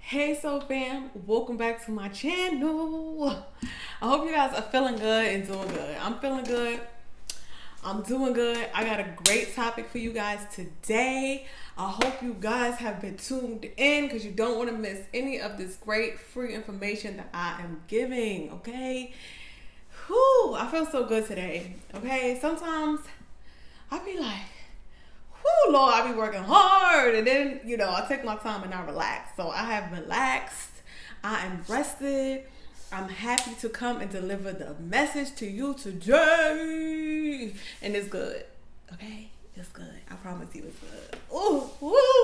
Hey Soul Fam, welcome back to my channel. I hope you guys are feeling good and doing good. I'm feeling good. I'm doing good. I got a great topic for you guys today. I hope you guys have been tuned in because you don't want to miss any of this great free information that I am giving, okay? Whew, I feel so good today, okay? Sometimes I be like, whoo, Lord, I be working hard. And then, I take my time and I relax. So I have relaxed. I am rested. I'm happy to come and deliver the message to you today. And it's good. Okay? It's good. I promise you it's good. Ooh,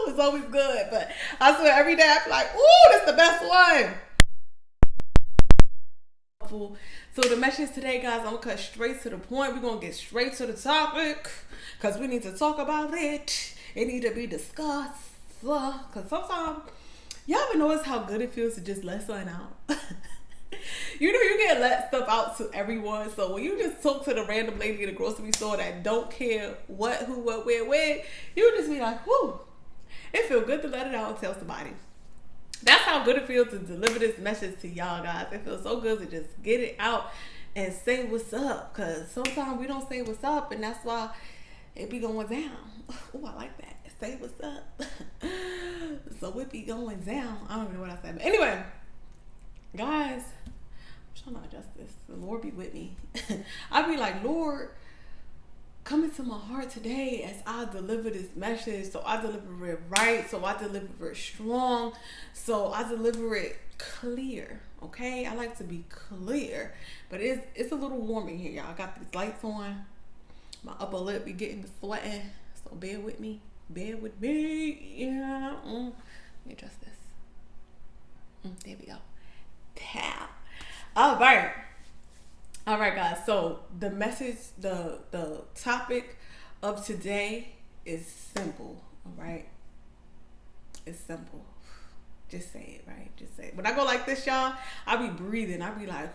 it's always good. But I swear every day I be like, ooh, that's the best one. So the message today, guys, I'm gonna cut straight to the point. We're gonna get straight to the topic because we need to talk about it. It need to be discussed. Because sometimes y'all ever notice how good it feels to just let something out? You can let stuff out to everyone. So when you just talk to the random lady in the grocery store that don't care what, who, what, where, when, you just be like, whoo, it feels good to let it out and tell somebody. That's how good it feels to deliver this message to y'all guys. It feels so good to just get it out and say what's up. Because sometimes we don't say what's up, and that's why it be going down. Oh, I like that. Say what's up. So it be going down. I don't even know what I said. But anyway, guys, I'm trying to adjust this. The Lord be with me. I be like, Lord, come into my heart today as I deliver this message. So I deliver it right. So I deliver it strong. So I deliver it clear. Okay? I like to be clear. But it's a little warm in here, y'all. I got these lights on. My upper lip be getting to sweating. So bear with me. Bear with me. Yeah. Let me adjust this. There we go. Tap. All right. All right, guys. So the message, the topic of today is simple. All right, it's simple. Just say it, right? Just say it. When I go like this, y'all, I be breathing. I be like,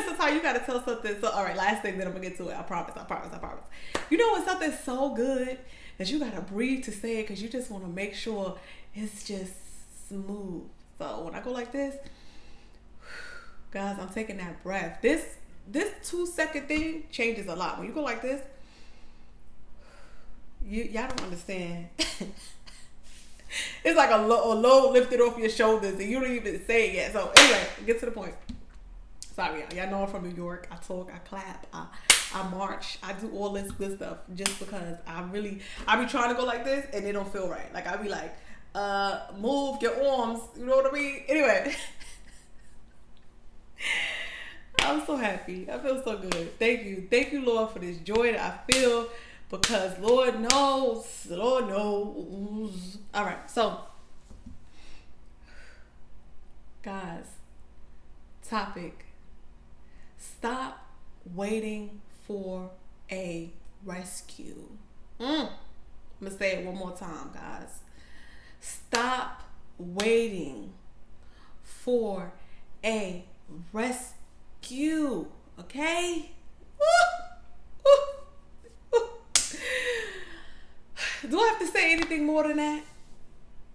sometimes you gotta tell something. So, all right, last thing, then I'm gonna get to it. I promise. When something's so good that you gotta breathe to say it because you just want to make sure it's just smooth. So when I go like this. Guys, I'm taking that breath. This 2-second thing changes a lot. When you go like this, y'all don't understand. It's like a load lifted off your shoulders and you don't even say it yet. So anyway, get to the point. Sorry, y'all know I'm from New York. I talk, I clap, I march, I do all this good stuff just because I be trying to go like this and it don't feel right. Like I be like, move your arms. You know what I mean? Anyway. I'm so happy. I feel so good. Thank you, Lord, for this joy that I feel because Lord knows. All right, so guys, topic: stop waiting for a rescue. I'm gonna say it one more time, guys. Stop waiting for a rescue, okay? Do I have to say anything more than that?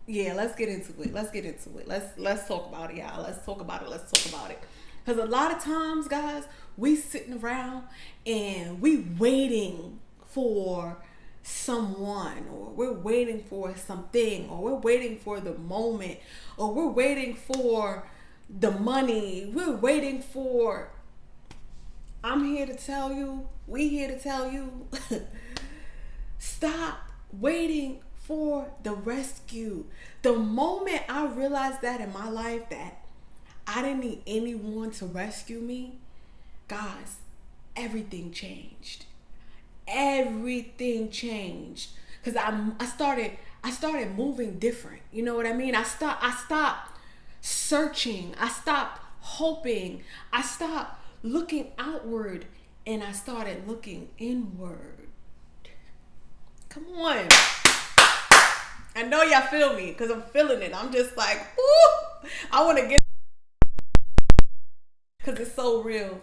Yeah, let's get into it. Let's talk about it, y'all. Let's talk about it. Because a lot of times, guys, we sitting around and we waiting for someone, or we're waiting for something, or we're waiting for the moment, or we're waiting for the money. We're waiting for. We here to tell you, stop waiting for the rescue. The moment I realized that in my life that I didn't need anyone to rescue me, guys, everything changed. Because I started moving different. You know what I mean? I stopped searching. I stopped hoping. I stopped looking outward and I started looking inward. Come on. I know y'all feel me because I'm feeling it. I'm just like, ooh, I want to get, because it's so real.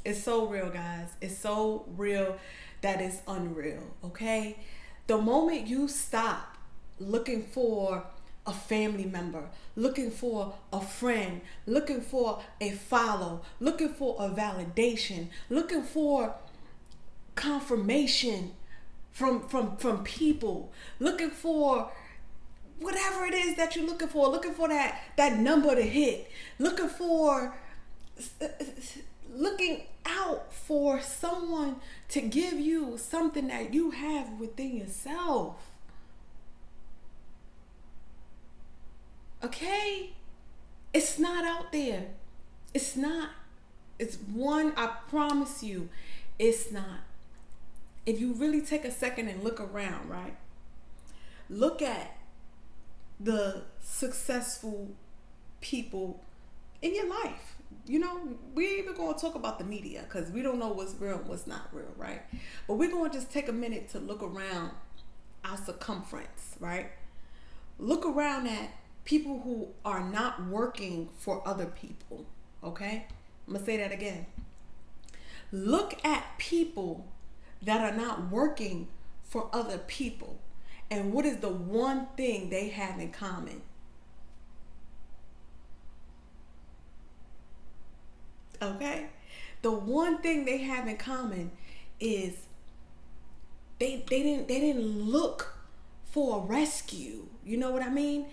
It's so real, guys. It's so real that it's unreal, okay? The moment you stop looking for a family member, looking for a friend, looking for a follow, looking for a validation, looking for confirmation from people, looking for whatever it is that you're looking for that number to hit, looking out for someone to give you something that you have within yourself. Okay? It's not out there. It's not. It's one, I promise you, it's not. If you really take a second and look around, right? Look at the successful people in your life. You know, we even going to talk about the media because we don't know what's real and what's not real, right? But we're going to just take a minute to look around our circumference, right? Look around at people who are not working for other people, okay? I'm going to say that again. Look at people that are not working for other people. And what is the one thing they have in common? Okay? The one thing they have in common is they didn't look for a rescue. You know what I mean?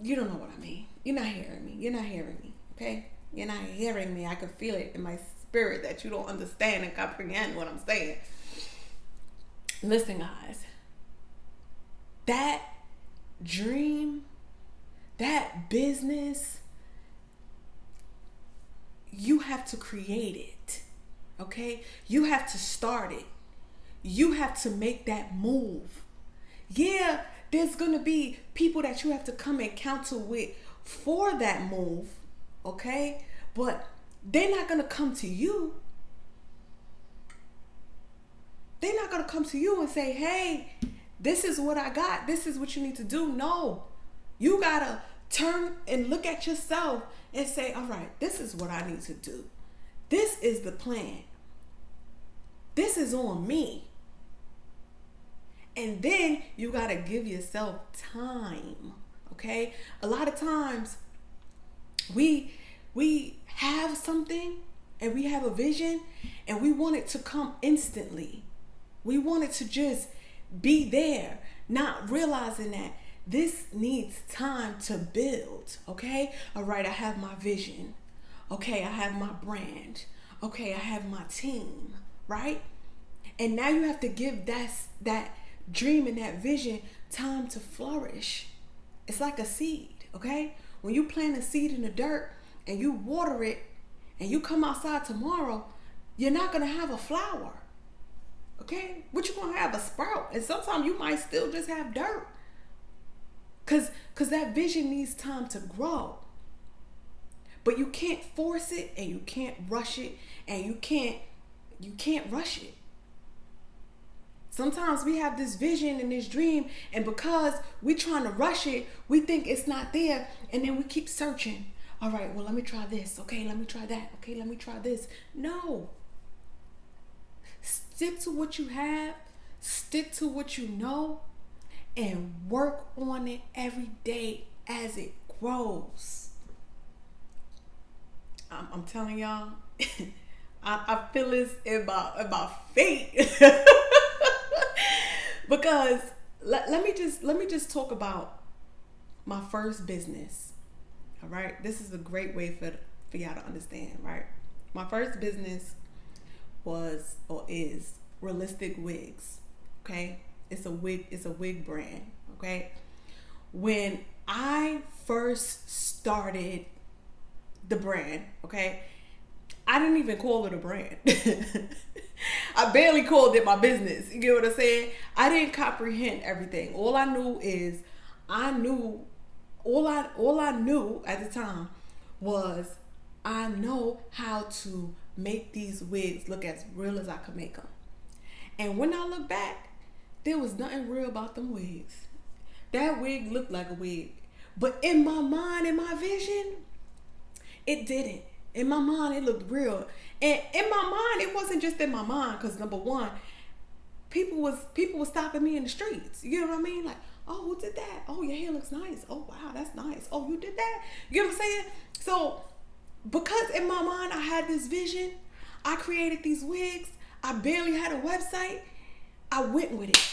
You don't know what I mean. You're not hearing me. Okay? You're not hearing me. I can feel it in my spirit that you don't understand and comprehend what I'm saying. Listen, guys. That dream, that business, you have to create it. Okay? You have to start it. You have to make that move. Yeah, there's going to be people that you have to come and counsel with for that move. Okay? But they're not going to come to you. They're not going to come to you and say, hey, this is what I got. This is what you need to do. No. You got to turn and look at yourself and say, all right, this is what I need to do. This is the plan. This is on me. And then you got to give yourself time. Okay? A lot of times we have something and we have a vision and we want it to come instantly. We want it to just be there, not realizing that this needs time to build. Okay? All right, I have my vision. Okay, I have my brand. Okay, I have my team, right? And now you have to give that dream and that vision time to flourish. It's like a seed, okay? When you plant a seed in the dirt and you water it and you come outside tomorrow, you're not going to have a flower, okay? But you're going to have a sprout. And sometimes you might still just have dirt. Because that vision needs time to grow. But you can't force it and you can't rush it and you can't rush it. Sometimes we have this vision and this dream, and because we're trying to rush it, we think it's not there, and then we keep searching. All right, well, let me try this. Okay, let me try that. Okay, let me try this. No. Stick to what you have. Stick to what you know, and work on it every day as it grows. I'm telling y'all, I feel this in my feet. Because let me just talk about my first business. All right, this is a great way for y'all to understand. Right, my first business was or is Realistic Wigs. Okay, it's a wig brand. Okay, when I first started the brand, okay, I didn't even call it a brand. I barely called it my business. You get what I'm saying? I didn't comprehend everything. All I knew is all I knew at the time was I know how to make these wigs look as real as I could make them. And when I look back, there was nothing real about them wigs. That wig looked like a wig. But in my mind, in my vision, it didn't. In my mind, it looked real. And in my mind, it wasn't just in my mind, because number one, people was stopping me in the streets. You know what I mean? Like, Oh, who did that? Oh, your hair looks nice. Oh, wow, that's nice. Oh, you did that? You know what I'm saying? So, because in my mind I had this vision, I created these wigs. I barely had a website. I went with it.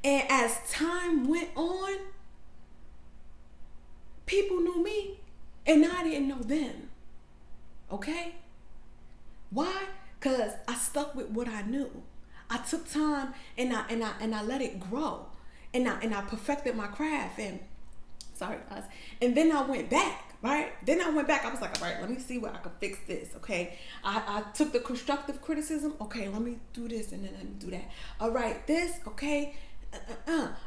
And as time went on, people knew me and I didn't know them. Okay? Why? Because I stuck with what I knew. I took time and I let it grow. And I perfected my craft. And sorry guys. And then I went back, right? Then I went back. I was like, all right, let me see where I can fix this. Okay. I took the constructive criticism. Okay, let me do this and then let me do that. All right, this, okay.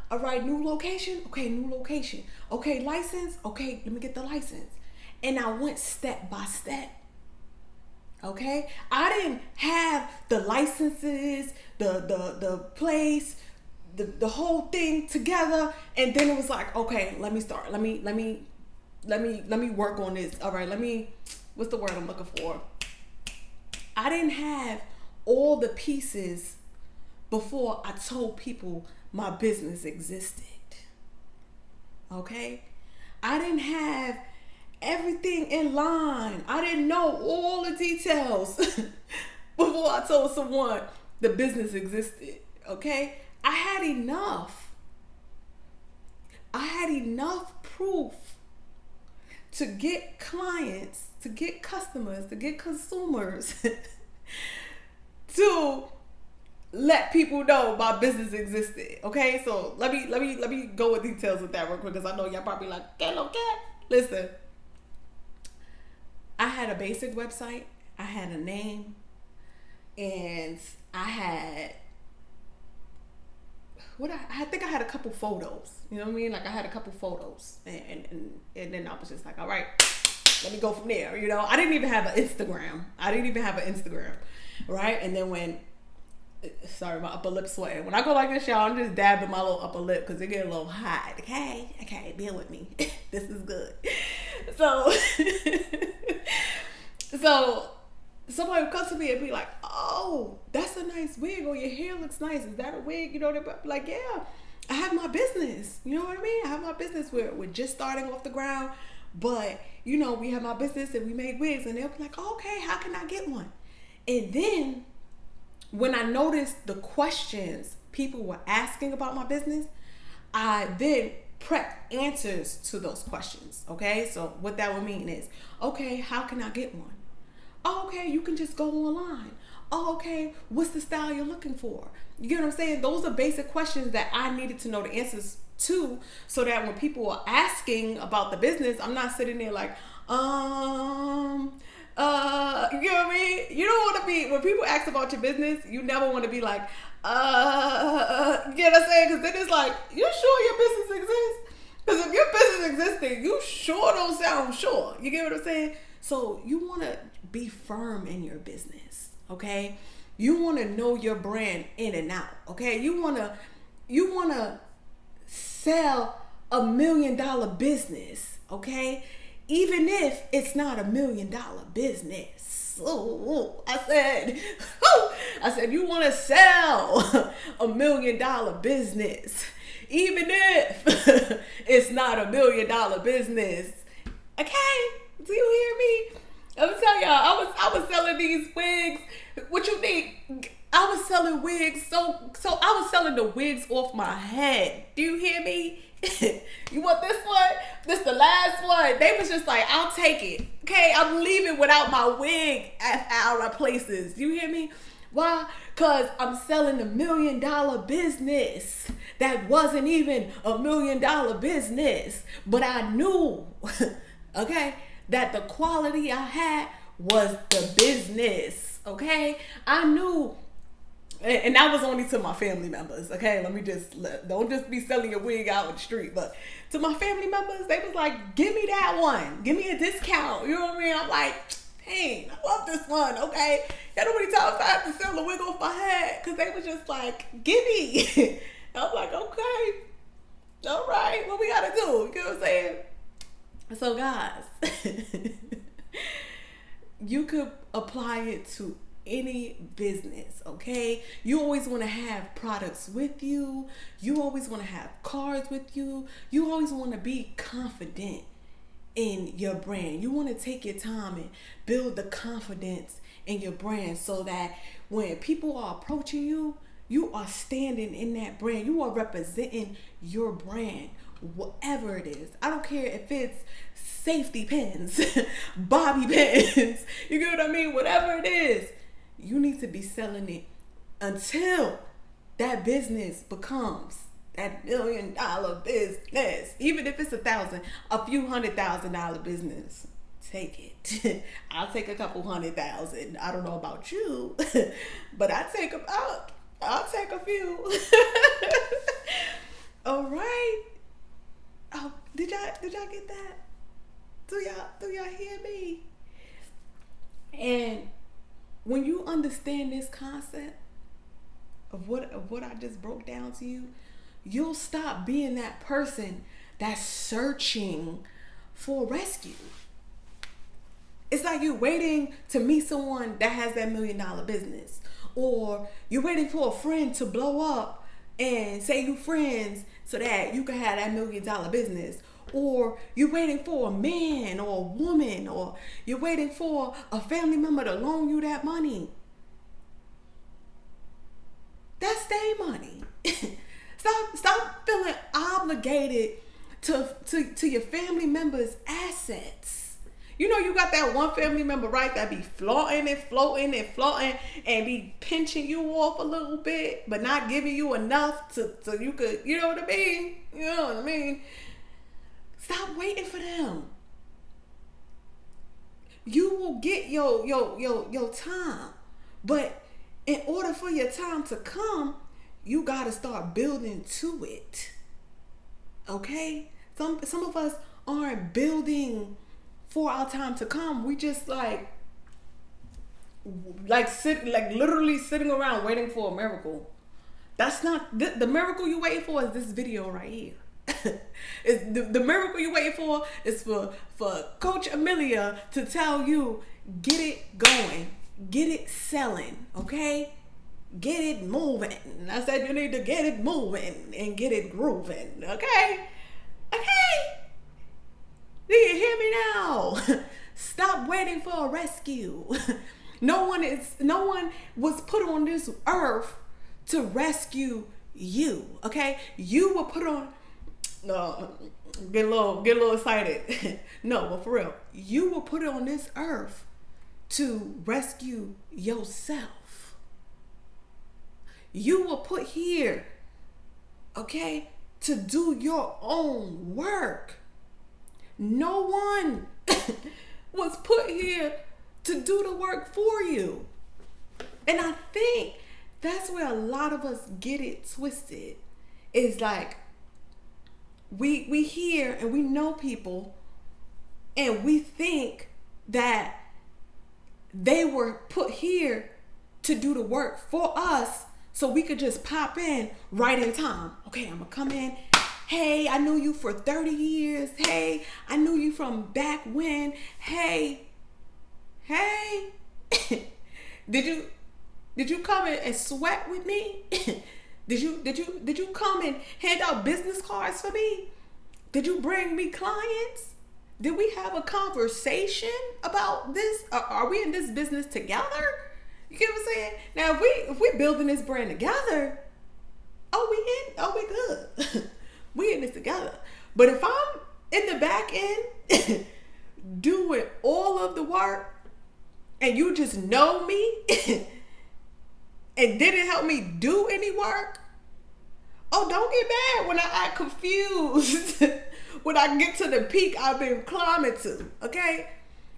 All right, new location. Okay, new location. Okay, license. Okay, let me get the license. And I went step by step. Okay, I didn't have the licenses, the place, the whole thing together, and then it was like, okay, let me start. Let me work on this. All right, what's the word I'm looking for? I didn't have all the pieces before I told people my business existed. Okay, I didn't have everything in line. I didn't know all the details before I told someone the business existed. Okay, I had enough proof to get clients, to get customers, to get consumers to let people know my business existed. Okay, so let me go with details with that real quick, because I know y'all probably like, okay. Listen, I had a basic website, I had a name, and I had I think I had a couple photos. You know what I mean? Like I had a couple photos, and then I was just like, all right, let me go from there. You know, I didn't even have an Instagram. Right? And then when, sorry, my upper lip sweating. When I go like this, y'all, I'm just dabbing my little upper lip because it get a little hot. Okay, bear with me. This is good. So, somebody would come to me and be like, oh, that's a nice wig, or your hair looks nice. Is that a wig? You know, they'd be like, yeah, I have my business. You know what I mean? I have my business. We're just starting off the ground, but, you know, we have my business and we make wigs. And they'll be like, oh, okay, how can I get one? And then when I noticed the questions people were asking about my business, I then prep answers to those questions. Okay, so what that would mean is, okay, how can I get one? Oh, okay, you can just go online. Oh, okay, what's the style you're looking for? You get what I'm saying? Those are basic questions that I needed to know the answers to, so that when people are asking about the business, I'm not sitting there like, you know what I mean? You don't want to be, when people ask about your business, you never want to be like, you know what I'm saying? Because then it's like, you sure your business exists? Because if your business existing, you sure don't sound sure. You get what I'm saying? So you want to be firm in your business, okay? You want to know your brand in and out, okay? You want to sell $1 million business, okay? Even if it's not $1 million business. I said you want to sell $1 million business, even if it's not $1 million business, okay? Do you hear me? I'm telling y'all, I was selling these wigs. What you think? I was selling wigs, so I was selling the wigs off my head. Do you hear me? You want this one? This the last one. They was just like, I'll take it. Okay, I'm leaving without my wig at our places. You hear me? Why? Because I'm selling $1 million business that wasn't even $1 million business. But I knew, okay, that the quality I had was the business. Okay? I knew. And that was only to my family members, okay? Don't just be selling your wig out in the street. But to my family members, they was like, give me that one. Give me a discount. You know what I mean? I'm like, dang, I love this one, okay? You know how many times I had to sell the wig off my head? Because they was just like, give me. I'm like, okay. All right, what we got to do? You know what I'm saying? So, guys, you could apply it to any business, okay? You always want to have products with you. You always want to have cars with you. You always want to be confident in your brand. You want to take your time and build the confidence in your brand so that when people are approaching you, you are standing in that brand. You are representing your brand, whatever it is. I don't care if it's safety pins, bobby pins, you get what I mean? Whatever it is, you need to be selling it until that business becomes that $1 million business. Even if it's a few $100,000 business, take it. I'll take a couple 100,000. I don't know about you, but I'll take a few. All right. Oh, did y'all get that? Do y'all hear me? And when you understand this concept of what I just broke down to you, you'll stop being that person that's searching for rescue. It's like you're waiting to meet someone that has that $1 million business, or you're waiting for a friend to blow up and say you friends so that you can have that $1 million business, or you're waiting for a man or a woman, or you're waiting for a family member to loan you that money. That's their money. Stop feeling obligated to your family members' assets. You know, you got that one family member, right, that be flaunting and floating and flaunting and be pinching you off a little bit, but not giving you enough so you could, you know what I mean? You know what I mean? Stop waiting for them. You will get your time. But in order for your time to come, you got to start building to it. Okay? Some of us aren't building for our time to come. We just like literally sitting around waiting for a miracle. That's not the miracle you waiting for is this video right here. It's the miracle you waiting for is for Coach Amelia to tell you, get it going, get it selling, okay? Get it moving. I said you need to get it moving and get it grooving, okay? Okay? Do you hear me now? Stop waiting for a rescue. No one was put on this earth to rescue you, okay? You were put on. No, get a little excited. No, but for real, you were put on this earth to rescue yourself. You were put here, okay, to do your own work. No one was put here to do the work for you. And I think that's where a lot of us get it twisted. It's like we hear and we know people and we think that they were put here to do the work for us so we could just pop in right in time. Okay, I'm gonna come in. Hey, I knew you for 30 years. Hey, I knew you from back when. Hey. Did you come in and sweat with me? Did you come and hand out business cards for me? Did you bring me clients? Did we have a conversation about this? Are we in this business together? You get what I'm saying? Now, if we building this brand together, we good. We in this together. But if I'm in the back end doing all of the work and you just know me and didn't help me do any work, oh, don't get mad when I act confused. When I get to the peak I've been climbing to, okay?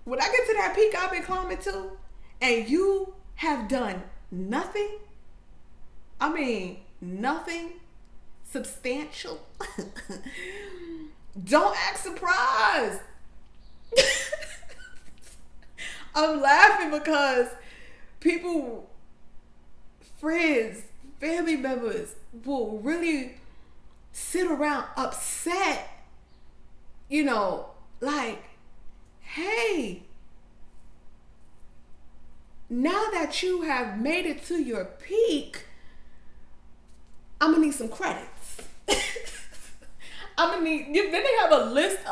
When I get to that peak I've been climbing to and you have done nothing, I mean nothing substantial, don't act surprised. I'm laughing because people, friends, family members will really sit around upset, you know, like, hey, now that you have made it to your peak, I'm gonna need some credits. I'm gonna need you. Then they have a list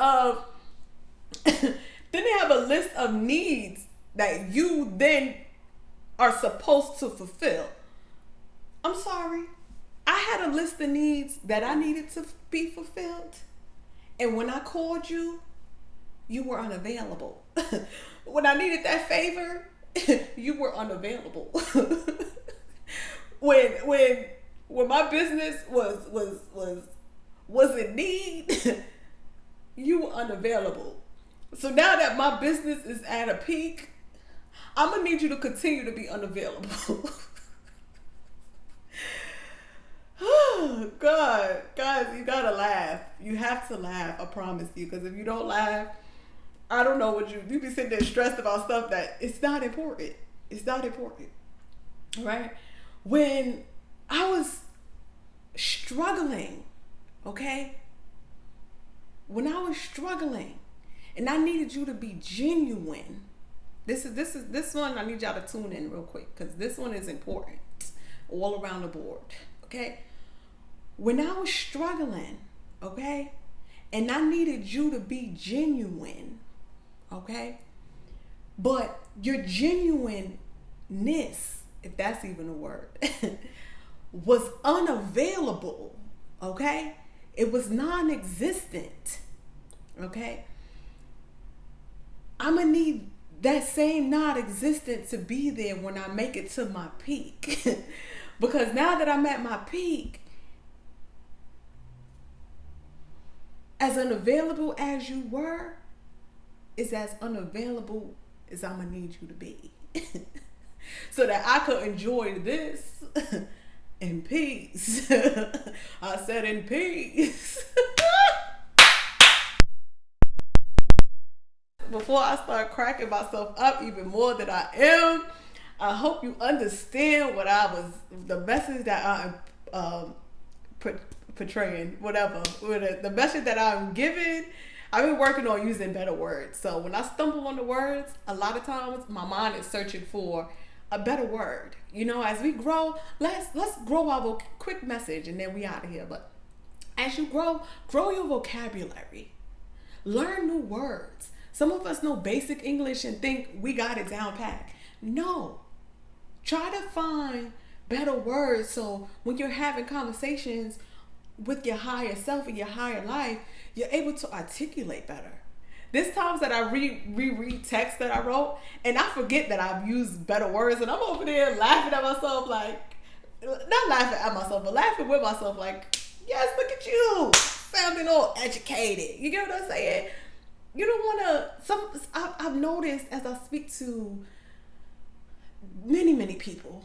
of needs that you then are supposed to fulfill. I'm sorry. I had a list of needs that I needed to be fulfilled. And when I called you, you were unavailable. When I needed that favor, you were unavailable. when my business was in need, you were unavailable. So now that my business is at a peak, I'm gonna need you to continue to be unavailable. Oh God, guys, you gotta laugh. You have to laugh. I promise you. Because if you don't laugh, I don't know what you be sitting there stressed about stuff that it's not important. It's not important, right? When I was struggling, okay. When I was struggling, and I needed you to be genuine. This one I need y'all to tune in real quick because this one is important all around the board. Okay. When I was struggling, okay, and I needed you to be genuine, okay, but your genuineness, if that's even a word, was unavailable, okay? It was non-existent, okay? I'm gonna need that same non-existent to be there when I make it to my peak. Because now that I'm at my peak, as unavailable as you were, is as unavailable as I'm gonna need you to be. So that I could enjoy this in peace. I said in peace. Before I start cracking myself up even more than I am, I hope you understand the message that I'm portraying, whatever. The message that I'm giving, I've been working on using better words. So when I stumble on the words, a lot of times my mind is searching for a better word. You know, as we grow, let's grow our quick message and then we out of here. But as you grow your vocabulary. Learn new words. Some of us know basic English and think we got it down pat. No. Try to find better words so when you're having conversations with your higher self and your higher life, you're able to articulate better. There's times that I reread text that I wrote and I forget that I've used better words and I'm over there laughing at myself like, not laughing at myself, but laughing with myself like, yes, look at you, sounding all educated. You get what I'm saying? You don't want to, I've noticed as I speak to many people,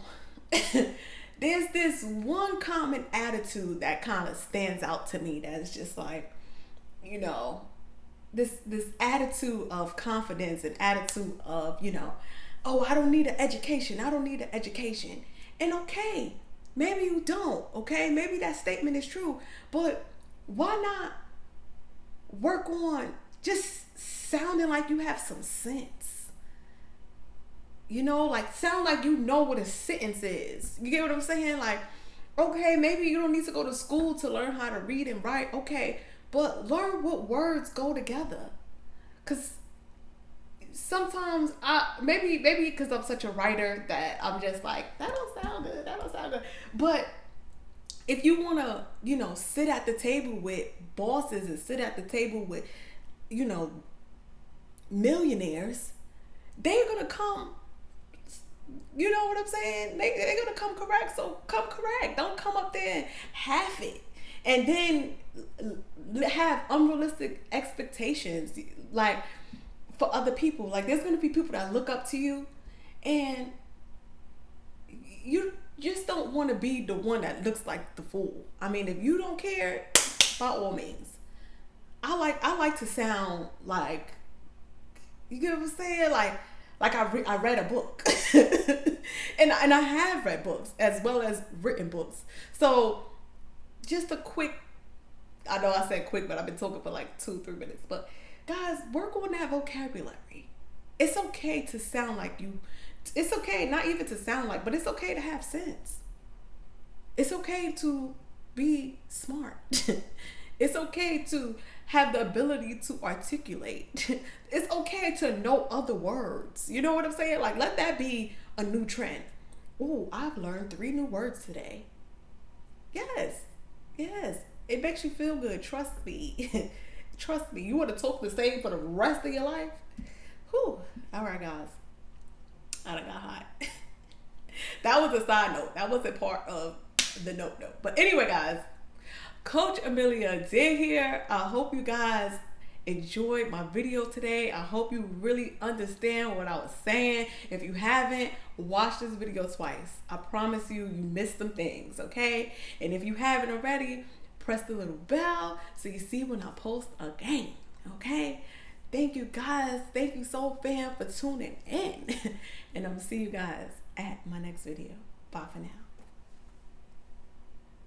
there's this one common attitude that kind of stands out to me that's just like, you know, this attitude of confidence and attitude of, you know, oh, I don't need an education. And okay, maybe you don't, okay? Maybe that statement is true, but why not work on just sounding like you have some sense? You know, like sound like you know what a sentence is. You get what I'm saying? Like, okay, maybe you don't need to go to school to learn how to read and write. Okay, but learn what words go together. Cause sometimes maybe because I'm such a writer that I'm just like, that don't sound good. But if you wanna, you know, sit at the table with bosses and sit at the table with, you know, millionaires, they're gonna come. You know what I'm saying? They're gonna come correct. So come correct. Don't come up there and half it, and then have unrealistic expectations like for other people. Like there's gonna be people that look up to you, and you just don't want to be the one that looks like the fool. I mean, if you don't care, by all means. I like to sound like, you get what I'm saying? Like I read a book, and I have read books as well as written books. So just a quick, I know I said quick, but I've been talking for like 2-3 minutes. But guys, work on that vocabulary. It's okay to sound like you. It's okay not even to sound like, but it's okay to have sense. It's okay to be smart. It's okay to have the ability to articulate. It's okay to know other words. You know what I'm saying? Like, let that be a new trend. Oh, I've learned 3 new words today. Yes. Yes. It makes you feel good. Trust me. Trust me. You want to talk the same for the rest of your life? Whew. All right, guys. I done got hot. That was a side note. That wasn't part of the note. But anyway, guys, Coach Amelia Adair here. I hope you guys enjoyed my video today. I hope you really understand what I was saying. If you haven't, watch this video twice. I promise you, you missed some things, okay? And if you haven't already, press the little bell so you see when I post again, okay? Thank you guys. Thank you so fam for tuning in. And I'm gonna see you guys at my next video. Bye for now.